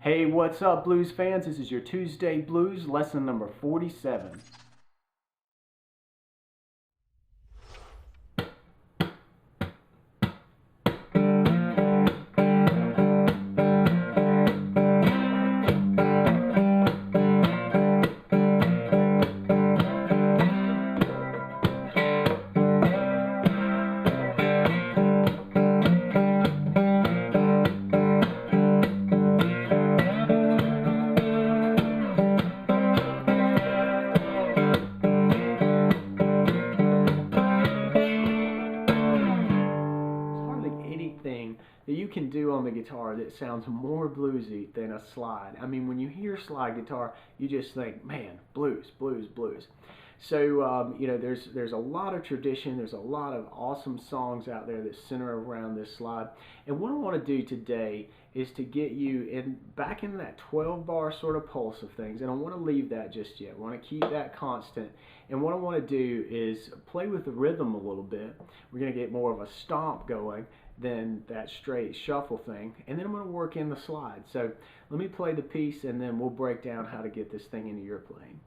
Hey, what's up, blues fans? This is your Tuesday Blues, lesson number 47. That you can do on the guitar that sounds more bluesy than a slide. I mean, when you hear slide guitar, you just think, man, blues, blues, blues. So, you know, there's a lot of tradition. There's a lot of awesome songs out there that center around this slide. And what I want to do today is to get you back in that 12-bar sort of pulse of things. And I want to leave that just yet. I want to keep that constant. And what I want to do is play with the rhythm a little bit. We're going to get more of a stomp going than that straight shuffle thing, and then I'm going to work in the slide. So let me play the piece and then we'll break down how to get this thing into your playing.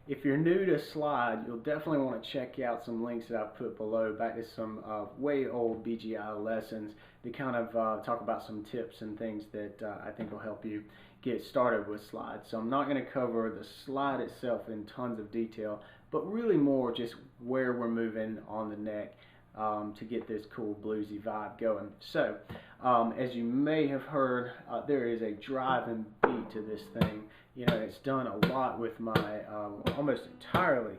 If you're new to slide, you'll definitely want to check out some links that I've put below back to some way old BGI lessons that kind of talk about some tips and things that I think will help you get started with slide. So I'm not going to cover the slide itself in tons of detail, but really more just where we're moving on the neck to get this cool bluesy vibe going. So, as you may have heard, there is a driving beat to this thing. You know, it's done a lot with my, almost entirely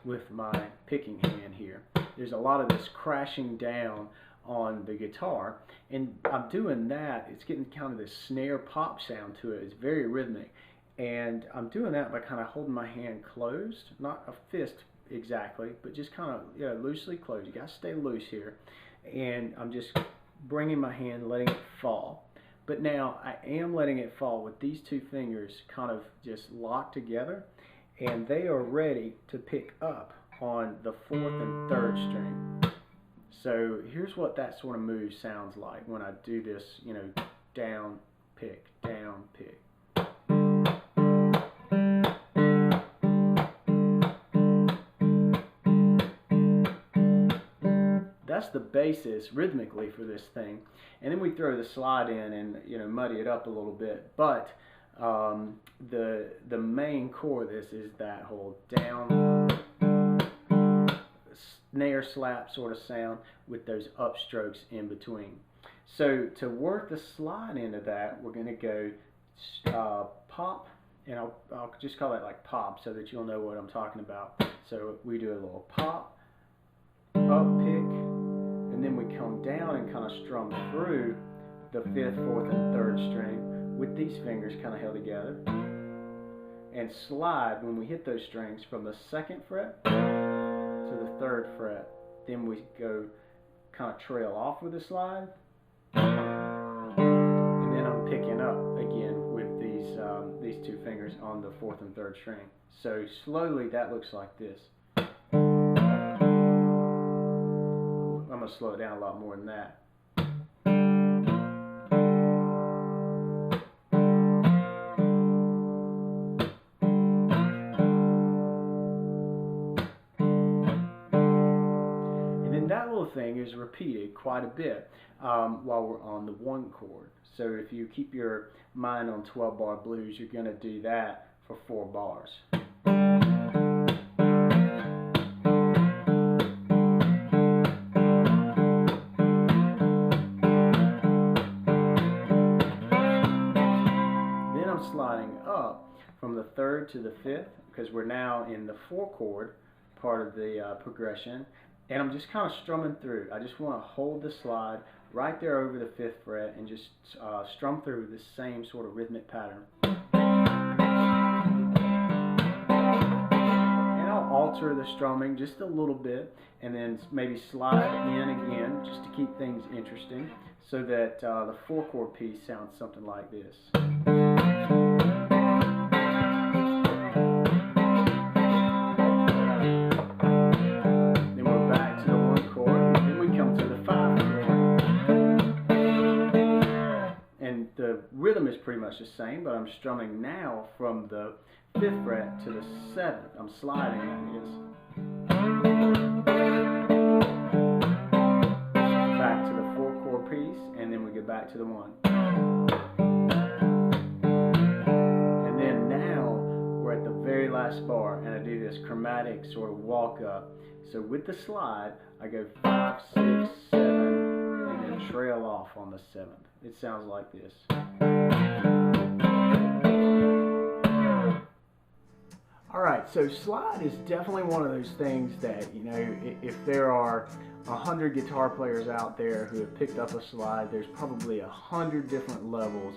with my picking hand here. There's a lot of this crashing down on the guitar, and I'm doing that. It's getting kind of this snare pop sound to it. It's very rhythmic, and I'm doing that by kind of holding my hand closed, not a fist exactly, but just kind of loosely closed. You got to stay loose here, and I'm just bringing my hand, letting it fall. But now I am letting it fall with these two fingers kind of just locked together, and they are ready to pick up on the 4th and 3rd string. So here's what that sort of move sounds like when I do this, you know, down, pick, down, pick. That's the basis rhythmically for this thing, and then we throw the slide in and, you know, muddy it up a little bit. But the main core of this is that whole down snare slap sort of sound with those upstrokes in between. So to work the slide into that, we're going to go pop, and I'll just call that like pop so that you'll know what I'm talking about. So we do a little pop, up, pick, and then we come down and kind of strum through the 5th, 4th, and 3rd string with these fingers kind of held together, and slide when we hit those strings from the 2nd fret to the 3rd fret. Then we go kind of trail off with the slide, and then I'm picking up again with these two fingers on the 4th and 3rd string. So slowly that looks like this. I'm going to slow it down a lot more than that. And then that little thing is repeated quite a bit while we're on the 1 chord. So if you keep your mind on 12-bar blues, you're going to do that for 4 bars. Sliding up from the 3rd to the 5th, because we're now in the 4 chord part of the progression, and I'm just kind of strumming through. I just want to hold the slide right there over the 5th fret and just strum through the same sort of rhythmic pattern. And I'll alter the strumming just a little bit, and then maybe slide in again just to keep things interesting, so that the 4 chord piece sounds something like this. Then we're back to the 1 chord, and then we come to the 5 chord. And the rhythm is pretty much much the same, but I'm strumming now from the 5th fret to the 7th. I'm sliding, that is. Back to the 4-chord piece, and then we go back to the 1. And then now we're at the very last bar, and I do this chromatic sort of walk up. So with the slide, I go 5, 6, 7, and then trail off on the 7th. It sounds like this. Alright, so slide is definitely one of those things that, you know, if there are 100 guitar players out there who have picked up a slide, there's probably 100 different levels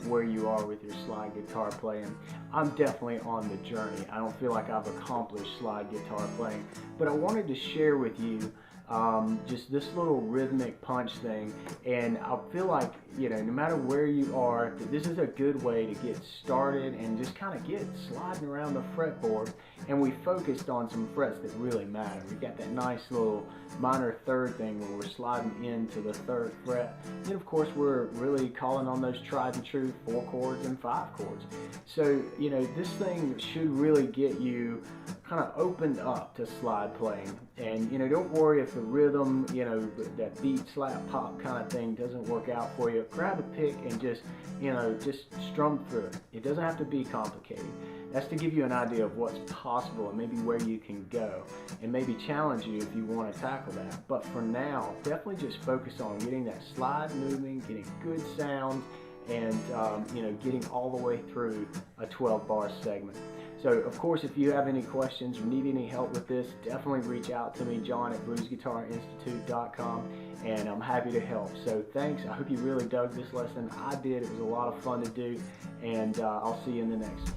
where you are with your slide guitar playing. I'm definitely on the journey. I don't feel like I've accomplished slide guitar playing, but I wanted to share with you just this little rhythmic punch thing, and I feel like, you know, no matter where you are, this is a good way to get started and just kind of get sliding around the fretboard. And we focused on some frets that really matter. We got that nice little minor 3rd thing where we're sliding into the 3rd fret. Then of course we're really calling on those tried and true 4 chords and 5 chords. So, you know, this thing should really get you kind of opened up to slide playing. And, you know, don't worry if the rhythm, you know, that beat, slap, pop kind of thing doesn't work out for you. Grab a pick and just, you know, just strum through it. It doesn't have to be complicated. That's to give you an idea of what's possible and maybe where you can go, and maybe challenge you if you want to tackle that. But for now, definitely just focus on getting that slide moving, getting good sounds, and you know, getting all the way through a 12-bar segment. So, of course, if you have any questions or need any help with this, definitely reach out to me, John at bluesguitarinstitute.com, and I'm happy to help. So, thanks. I hope you really dug this lesson. I did. It was a lot of fun to do, and I'll see you in the next one.